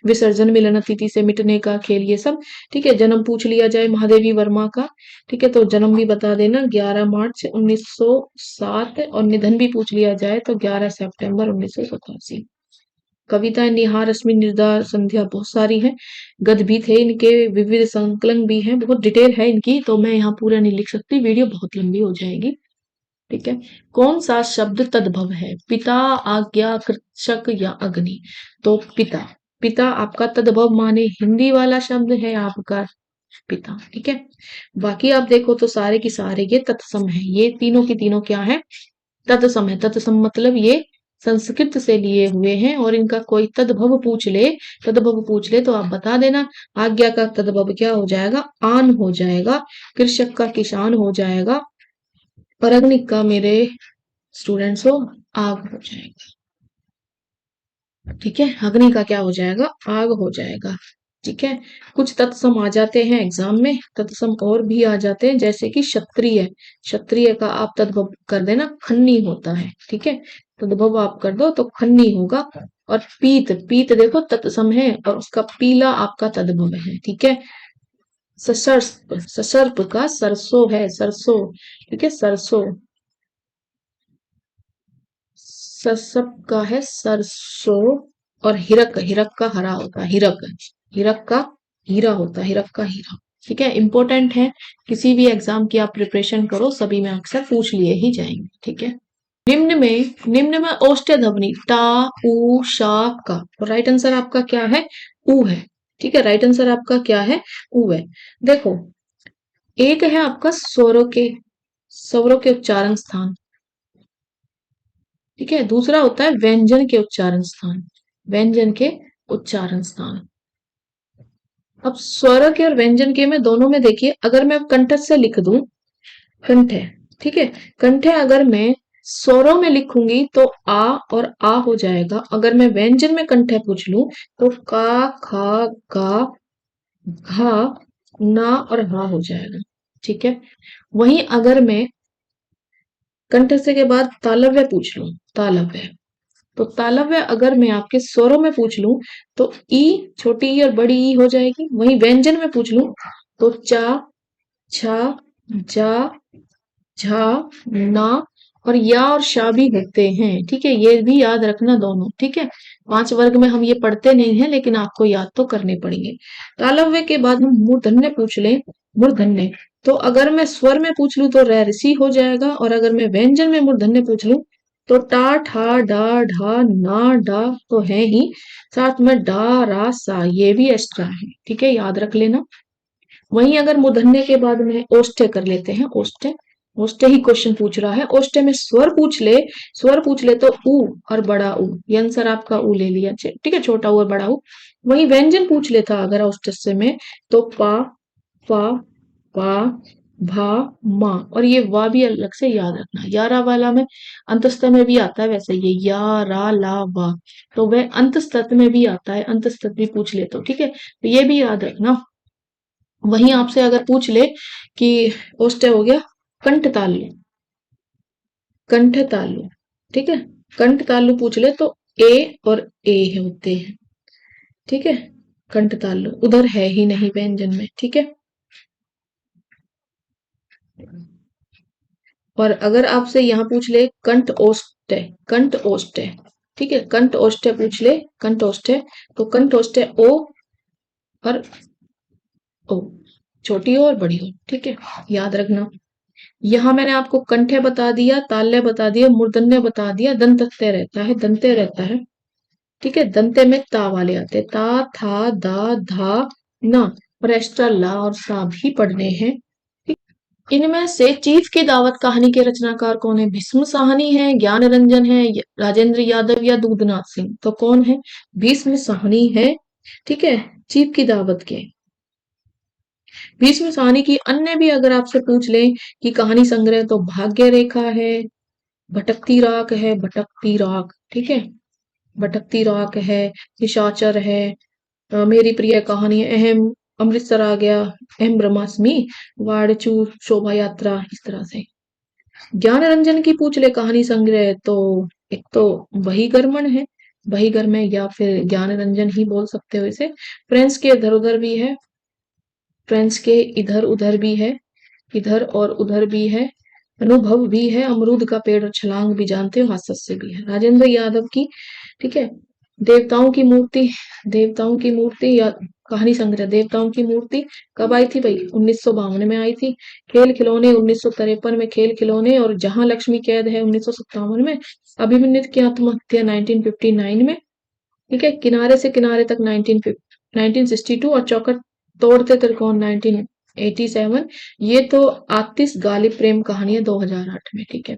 विसर्जन, मिलन, अतिथि से मिटने का खेल, ये सब, ठीक है। जन्म पूछ लिया जाए महादेवी वर्मा का, ठीक है, तो जन्म भी बता देना 11 मार्च 1907, और निधन भी पूछ लिया जाए तो 11 सितंबर 1987। कविताएं निहार, रश्मि, निर्धार, संध्या, बहुत सारी हैं। गद्य भी थे इनके, विविध संकलन भी हैं, बहुत डिटेल है इनकी, तो मैं यहाँ पूरा नहीं लिख सकती, वीडियो बहुत लंबी हो जाएगी, ठीक है। कौन सा शब्द तद्भव है, पिता, आज्ञा, कृषक या अग्नि। तो पिता, पिता आपका तद्भव माने हिंदी वाला शब्द है आपका पिता, ठीक है। बाकी आप देखो तो सारे की सारे ये तत्सम है, ये तीनों की तीनों क्या है, तत्सम है। तत्सम मतलब ये संस्कृत से लिए हुए हैं, और इनका कोई तद्भव पूछ ले तो आप बता देना। आज्ञा का तद्भव क्या हो जाएगा, आन हो जाएगा। कृषक का किसान हो जाएगा। और अग्नि का मेरे स्टूडेंट्स हो, आग हो जाएगा, ठीक है। अग्नि का क्या हो जाएगा, आग हो जाएगा, ठीक है। कुछ तत्सम आ जाते हैं एग्जाम में, तत्सम और भी आ जाते हैं, जैसे कि क्षत्रिय, क्षत्रिय का आप तद्भव कर देना, खन्नी होता है, ठीक है। तद्भव आप कर दो तो खन्नी होगा। और पीत, पीत देखो तत्सम है, और उसका पीला आपका तद्भव है, ठीक है। ससर्प, ससर्प का सरसों है, सरसों, ठीक है, सरसों। ससप का है सरसों। और हिरक, हिरक का हरा होता है, हिरक, हिरक का हीरा होता है, हिरक का हीरा, ठीक है। इंपॉर्टेंट है, किसी भी एग्जाम की आप प्रिपरेशन करो, सभी में अक्सर पूछ लिए ही जाएंगे, ठीक है। निम्न में औष्ठ्य ध्वनि टा, उ, शा, का, तो राइट आंसर आपका क्या है, उ है, ठीक है। राइट आंसर आपका क्या है, उ है। देखो, एक है आपका स्वरों के उच्चारण स्थान, ठीक है। दूसरा होता है व्यंजन के उच्चारण स्थान, व्यंजन के उच्चारण स्थान, अब स्वर के और व्यंजन के में दोनों में देखिए, अगर मैं कंठस्थ से लिख दूं कंठ है, ठीक है, कंठ है, अगर मैं स्वरों में लिखूंगी तो आ और आ हो जाएगा। अगर मैं व्यंजन में कंठ है पूछ लूं तो का, खा, गा, घा, ना और हा हो जाएगा, ठीक है। वहीं अगर मैं कंठस्थ के बाद तालव्य पूछ लूं, तालव्य, तो तालव्य अगर मैं आपके स्वरों में पूछ लूं तो ई, छोटी ई और बड़ी ई हो जाएगी। वहीं व्यंजन में पूछ लूं तो चा, छा, जा, झा, ना और या और शा भी होते हैं, ठीक है। ये भी याद रखना दोनों, ठीक है। 5 वर्ग में हम ये पढ़ते नहीं है, लेकिन आपको याद तो करने पड़ेंगे। तालव्य के बाद हम मूर्धन्य पूछ लें, मूर्धन्य, तो अगर मैं स्वर में पूछ लूं तो रै ऋषि हो जाएगा, और अगर मैं व्यंजन में मूर्धन्य पूछ लूं तो टा, ठा, डा, ढा, ना, डा तो है ही, साथ में डा, रा, सा ये भी एक्स्ट्रा है, ठीक है, याद रख लेना। वहीं अगर मूर्धन्य के बाद में ओष्ठ्य कर लेते हैं, ओष्ठ्य, ओष्ठ्य ही क्वेश्चन पूछ रहा है। ओष्ठ्य में स्वर पूछ ले, स्वर पूछ ले तो ऊ और बड़ा ऊ, ये आंसर आपका ऊ ले लिया, ठीक है, छोटा ऊ और बड़ा ऊ। वहीं व्यंजन पूछ लेता अगर ओष्ठ्य में तो पा, पा, पा, भा, मा, और ये वा भी अलग से याद रखना। यारा वाला में अंतस्थ में भी आता है, वैसे ये या, रा, ला, वा, तो वह अंतस्थ में भी आता है, अंतस्थ भी पूछ ले तो, ठीक है, तो ये भी याद रखना। वहीं आपसे अगर पूछ ले कि ओष्ठ्य हो गया कंठ तालु, कंठ तालु, ठीक है, कंठ तालु पूछ ले तो ए और ए होते हैं, ठीक है, कंठ तालु उधर है ही नहीं व्यंजन में, ठीक है। और अगर आपसे यहाँ पूछ ले कंठ ओष्ठ्य, कंठ ओष्ठ्य, ठीक है, कंठ ओष्ठ्य पूछ ले, कंठ ओष्ठ्य, तो कंठ ओष्ठ्य ओ और ओ, छोटी ओ और बड़ी ओ, ठीक है, याद रखना। यहाँ मैंने आपको कंठ्य बता दिया, ताल्य बता दिया, मूर्धन्य बता दिया, दंतत्य रहता है, दंत्य रहता है, ठीक है। दंत्य में ता वाले आते हैं, ता, था, दा, धा, ना, और एक्स्ट्रा ला और सा भी पढ़ने हैं। इनमें से चीफ की दावत कहानी के रचनाकार कौन है? भीष्म साहनी है, ज्ञान रंजन है, राजेंद्र यादव या दूधनाथ सिंह, तो कौन है? भीष्म साहनी है, ठीक है, चीफ की दावत के। भीष्म साहनी की अन्य भी अगर आपसे पूछ ले कि कहानी संग्रह, तो भाग्य रेखा है, भटकती राख है, भटकती राख, ठीक है, भटकती राख है, निशाचर है, मेरी प्रिय कहानी है, अहम, अमृतसर आ गया, अहम ब्रह्मास्मि, वाड़चू, शोभा यात्रा, इस तरह से। ज्ञान रंजन की पूछ ले कहानी संग्रह, तो एक तो वही गर्मण है, वही गर्म है, या फिर ज्ञान रंजन ही बोल सकते हो इसे। फ्रेंड्स के इधर उधर भी है, फ्रेंड्स के इधर उधर भी है, इधर और उधर भी है, अनुभव भी है, अमरूद का पेड़ और छलांग भी जानते हो, हास्य भी है। राजेंद्र यादव की, ठीक है, देवताओं की मूर्ति, देवताओं की मूर्ति या कहानी संग्रह देवताओं की मूर्ति कब आई थी भाई? 1952 में आई थी। खेल खिलौने 1953 में, खेल खिलौने और जहां लक्ष्मी कैद है 1957 में, अभिमन्यु की आत्महत्या 1959 में, ठीक है, किनारे से किनारे तक 1962, और चौखट तोड़ते त्रिकोण 1987। ये तो आतिश गालिब प्रेम कहानी है 2008 में, ठीक है।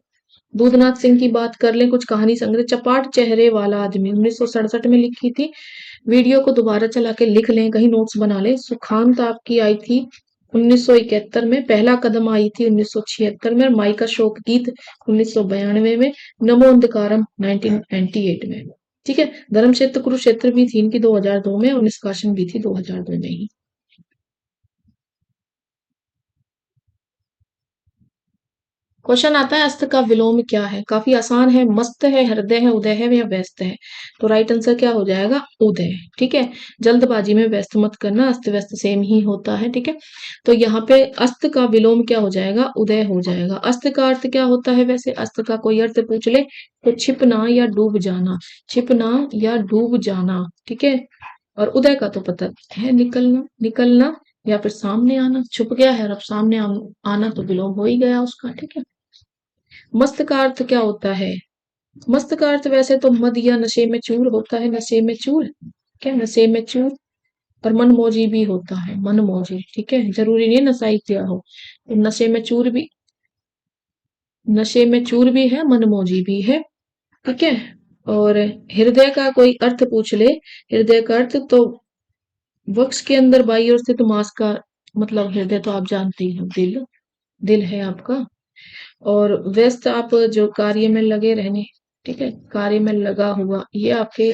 दूधनाथ सिंह की बात कर लें, कुछ कहानी संग्रह, चपाट चेहरे वाला आदमी 1967 में लिखी थी। वीडियो को दोबारा चला के लिख लें, कहीं नोट्स बना लें। सुखांत आपकी आई थी 1971 में, पहला कदम आई थी 1976 में, माई का शोक गीत 1992 में, नमो अंधकारम 1998 में, ठीक है। धर्मक्षेत्र कुरुक्षेत्र भी थी इनकी 2002 में, और निष्कासन भी थी 2002 में ही। क्वेश्चन आता है अस्त का विलोम क्या है? काफी आसान है, मस्त है, हृदय है, उदय है या व्यस्त है, तो राइट आंसर क्या हो जाएगा? उदय, ठीक है। जल्दबाजी में व्यस्त मत करना, अस्त व्यस्त सेम ही होता है, ठीक है। तो यहाँ पे अस्त का विलोम क्या हो जाएगा? उदय हो जाएगा। अस्त का अर्थ क्या होता है वैसे? अस्त का कोई अर्थ पूछ ले तो छिपना या डूब जाना, छिपना या डूब जाना, ठीक है। और उदय का तो पता है, निकलना, निकलना या फिर सामने आना, छुप गया है और अब सामने आना, तो विलोम हो ही गया उसका, ठीक है। मस्त का अर्थ क्या होता है? मस्त का अर्थ वैसे तो मद या नशे में चूर होता है, नशे में चूर, क्या, नशे में चूर। और मनमौजी भी होता है, मनमौजी, ठीक है, जरूरी नहीं नशाई किया हो, तो नशे में चूर भी, नशे में चूर भी है, मनमौजी भी है, ठीक है। और हृदय का कोई अर्थ पूछ ले, हृदय का अर्थ तो वक्ष के अंदर बाई ओर स्थित मांस का मतलब हृदय तो आप जानते ही हो, दिल। दिल है आपका। और व्यस्त आप जो कार्य में लगे रहने, ठीक है, कार्य में लगा हुआ, ये आपके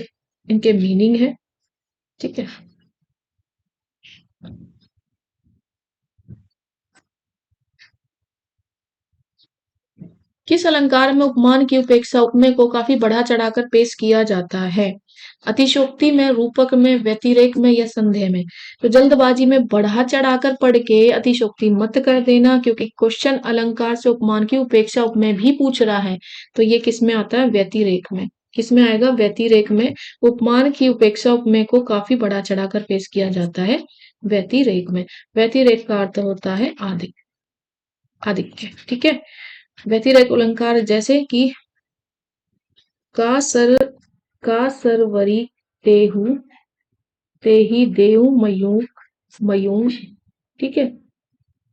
इनके मीनिंग है। ठीक है। किस अलंकार में उपमान की उपेक्षा उपमेय को काफी बढ़ा चढ़ाकर पेश किया जाता है? अतिशोक्ति में, रूपक में, व्यतिरेक में या संदेह में? तो जल्दबाजी में बढ़ा चढ़ाकर पढ़ के अतिशोक्ति मत कर देना, क्योंकि क्वेश्चन अलंकार से उपमान की उपेक्षा उपमेय भी पूछ रहा है। तो ये किस में आता है? व्यतिरेक में। किस में आएगा? व्यतिरेक में। उपमान की उपेक्षा उपमेय को काफी बढ़ा चढ़ाकर पेश किया जाता है व्यतिरेक में। व्यतिरेक का अर्थ होता है आदि, आदित्य। ठीक है। व्यतिरेक अलंकार जैसे कि का सर, का सरवरी तेहु, तेहि देऊ मयूं, मयूं। ठीक है।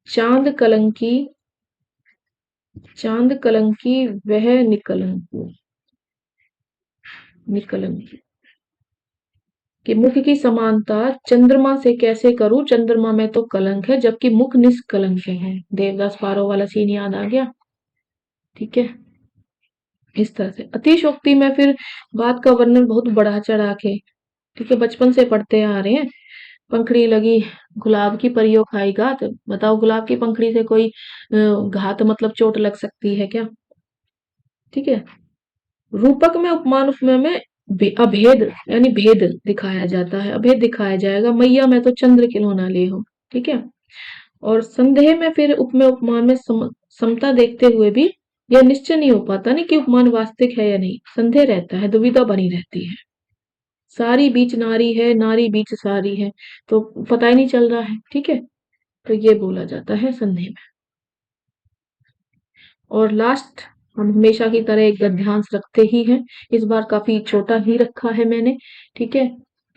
चांद कलंकी, चांद कलंकी वह निकलंकी, निकलंकी कि मुख की समानता चंद्रमा से कैसे करूं, चंद्रमा में तो कलंक है जबकि मुख निष्कलंक है। देवदास पारो वाला सीन याद आ गया। ठीक है। इस तरह से अतिशोक्ति में फिर बात का वर्णन बहुत बढ़ा चढ़ा के, ठीक है, बचपन से पढ़ते आ रहे हैं। पंखड़ी लगी गुलाब की परियों खाई घात। बताओ गुलाब की पंखड़ी से कोई घात मतलब चोट लग सकती है क्या? ठीक है। रूपक में उपमान उपमेय में अभेद यानी भेद दिखाया जाता है, अभेद दिखाया जाएगा। मैया में तो चंद्र खिलौना ले हो। ठीक है। और संदेह में फिर उपमेय उपमान में समता देखते हुए भी यह निश्चय नहीं हो पाता नहीं कि उपमान वास्तविक है या नहीं, संदेह रहता है, दुविधा बनी रहती है। सारी बीच नारी है, नारी बीच सारी है, तो पता ही नहीं चल रहा है। ठीक है। तो ये बोला जाता है संदेह में। और लास्ट, हम हमेशा की तरह एक गद्यांश रखते ही हैं। इस बार काफी छोटा ही रखा है मैंने। ठीक है।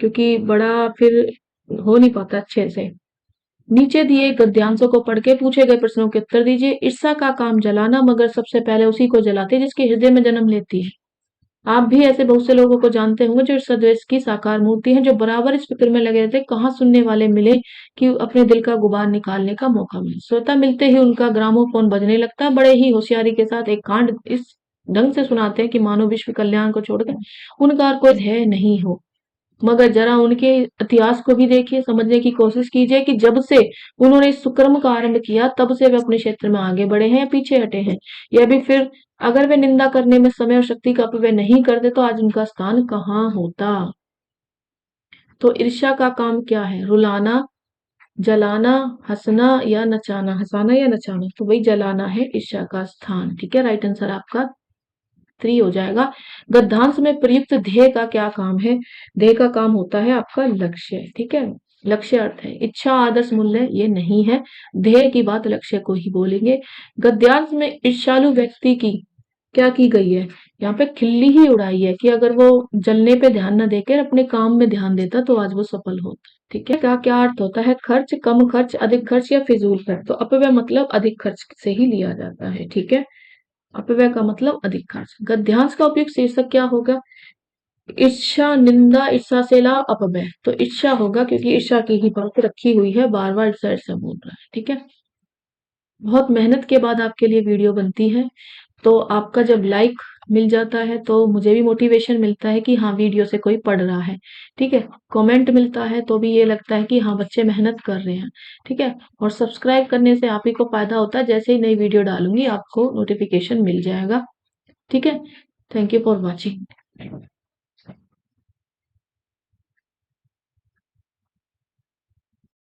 क्योंकि बड़ा फिर हो नहीं पाता अच्छे से। नीचे दिए गद्यांशों को पढ़ के पूछे गए प्रश्नों के उत्तर दीजिए। ईर्ष्या का काम जलाना, मगर सबसे पहले उसी को जलाती है जिसके हृदय में जन्म लेती है। आप भी ऐसे बहुत से लोगों को जानते होंगे जो ईर्ष्या द्वेष की साकार मूर्ति हैं, जो बराबर इस फिक्र में लगे रहते हैं कहाँ सुनने वाले मिले कि अपने दिल का गुबार निकालने का मौका मिले। श्रोता मिलते ही उनका ग्रामोफोन बजने लगता है। बड़े ही होशियारी के साथ एक कांड इस ढंग से सुनाते हैं कि मानो विश्व कल्याण को छोड़कर उनका और कोई ध्येय नहीं हो। मगर जरा उनके इतिहास को भी देखिए, समझने की कोशिश कीजिए कि जब से उन्होंने इस सुकर्म का आरंभ किया तब से वे अपने क्षेत्र में आगे बढ़े हैं या पीछे हटे हैं। यह भी फिर अगर वे निंदा करने में समय और शक्ति का अपव्यय नहीं करते तो आज उनका स्थान कहाँ होता। तो ईर्ष्या का काम क्या है? रुलाना, जलाना, हंसना या नचाना। हंसाना या नचाना, तो वही जलाना है ईर्ष्या का स्थान। ठीक है। राइट आंसर आपका 3 हो जाएगा। गद्यांश में प्रयुक्त ध्येय का क्या काम है? ध्येय का काम होता है आपका लक्ष्य। ठीक है। लक्ष्य अर्थ है इच्छा, आदर्श, मूल्य, ये नहीं है। ध्येय की बात लक्ष्य को ही बोलेंगे। गद्यांश में ईर्ष्यालु व्यक्ति की क्या की गई है? यहाँ पे खिल्ली ही उड़ाई है कि अगर वो जलने पे ध्यान न देकर अपने काम में ध्यान देता तो आज वो सफल होता। ठीक है। क्या क्या अर्थ होता है? खर्च, कम खर्च, अधिक खर्च या फिजूल खर्च। तो अपव्यय मतलब अधिक खर्च से ही लिया जाता है। ठीक है। अपव्यय का मतलब अधिक खर्च। गद्यांश का उपयुक्त शीर्षक क्या होगा? ईर्ष्या, निंदा, ईर्ष्या से ला अपव्यय। तो ईर्ष्या होगा क्योंकि ईर्ष्या की ही बात रखी हुई है, बार बार ईर्ष्या ईर्ष्या बोल रहा है। ठीक है। बहुत मेहनत के बाद आपके लिए वीडियो बनती है, तो आपका जब लाइक मिल जाता है तो मुझे भी मोटिवेशन मिलता है कि हाँ वीडियो से कोई पढ़ रहा है। ठीक है। कमेंट मिलता है तो भी ये लगता है कि हाँ बच्चे मेहनत कर रहे हैं। ठीक है। और सब्सक्राइब करने से आप ही को फायदा होता है, जैसे ही नई वीडियो डालूंगी आपको नोटिफिकेशन मिल जाएगा। ठीक है। Thank you for watching.